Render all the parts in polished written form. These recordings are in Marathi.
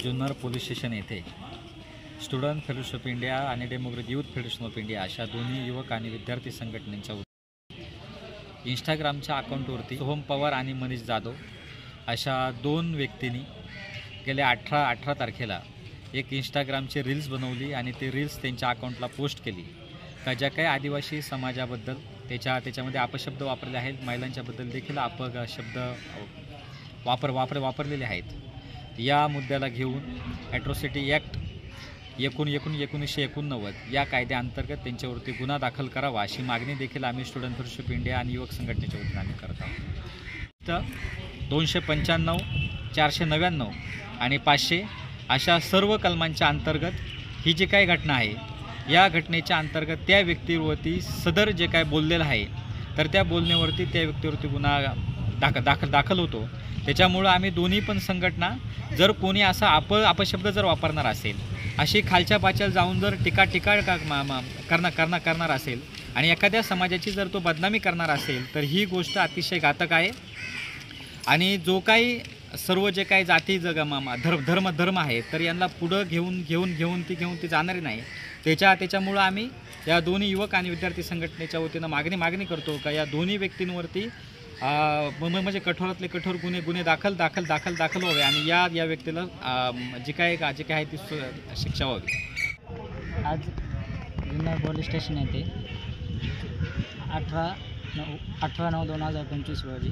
जुन्नर पोलीस स्टेशन येथे स्टुडंट फेडरेशन ऑफ इंडिया आणि democratic youth federation of India अशा दोन्ही युवक आणि विद्यार्थी संघटनेच्या इंस्टाग्रामच्या अकाउंटवरती सोहम पवार आणि मनीष जाधव अशा दोन व्यक्तींनी गेल्या 18 तारखेला एक इंस्टाग्रामची रील्स बनवली आणि ते रील्स त्यांच्या अकाउंटला पोस्ट केली का ज्या काही आदिवासी समाजाबद्दल त्याच्यामध्ये अपशब्द वापरले आहेत, महिलांच्याबद्दल देखील अपशब्द वापरलेले आहेत। या मुद्द्याला घेऊन ॲट्रॉसिटी ॲक्ट 1989 या कायद्याअंतर्गत त्यांच्यावरती गुन्हा दाखल करावा अशी मागणी देखील आम्ही स्टुडंट फेडरेशन ऑफ इंडिया आणि युवक संघटनेच्या वतीने आम्ही करत आहोत। तर 295, 499 आणि 500 अशा सर्व कलमांच्या अंतर्गत ही जी काही घटना आहे, या घटनेच्या अंतर्गत त्या व्यक्तीवरती सदर जे काय बोललेलं आहे तर त्या बोलण्यावरती त्या व्यक्तीवरती गुन्हा दाखल होतो। त्याच्यामुळं आम्ही दोन्ही पण संघटना जर कोणी असा अपशब्द जर वापरणार असेल, अशी खालच्या पाच्याला जाऊन जर टीका करणार असेल आणि एखाद्या समाजाची जर तो बदनामी करणार असेल तर ही गोष्ट अतिशय घातक आहे आणि जो काही सर्व जे काही जाती धर्म आहे तर यांना पुढं घेऊन ती जाणारी नाही। त्याच्यामुळं आम्ही या दोन्ही युवक आणि विद्यार्थी संघटनेच्या वतीनं मागणी करतो का या दोन्ही व्यक्तींवरती म्हणजे कठोरातले कठोर गुन्हे दाखल व्हावे आणि या व्यक्तीला जी काय आहे ती शिक्षा व्हावी। आज जुन्नर पोलीस स्टेशन येथे 18/9/2025 रोजी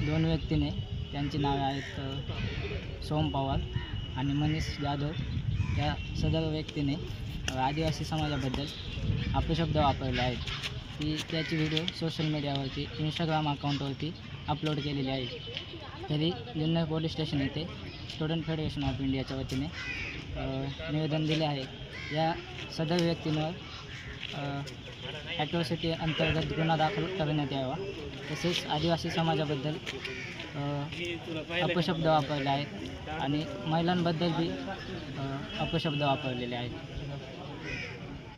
दोन व्यक्तीने, त्यांची नावे आहेत सोहम पवार आणि मनीष जाधव, या सदर व्यक्तीने आदिवासी समाजाबद्दल अपशब्द वापरले आहेत। त्याची व्हिडिओ सोशल मीडियावरती इंस्टाग्राम अकाउंटवरती अपलोड केलेली आहे। तरी जुन्नर पोलीस स्टेशन येथे स्टुडंट फेडरेशन ऑफ इंडियाच्या वतीने निवेदन दिले आहे। या सदर व्यक्तींवर ॲट्रॉसिटी अंतर्गत गुन्हा दाखल करण्यात यावा, तसेच आदिवासी समाजाबद्दल अपशब्द वापरले आहेत आणि महिलांबद्दल बी अपशब्द वापरलेले आहेत।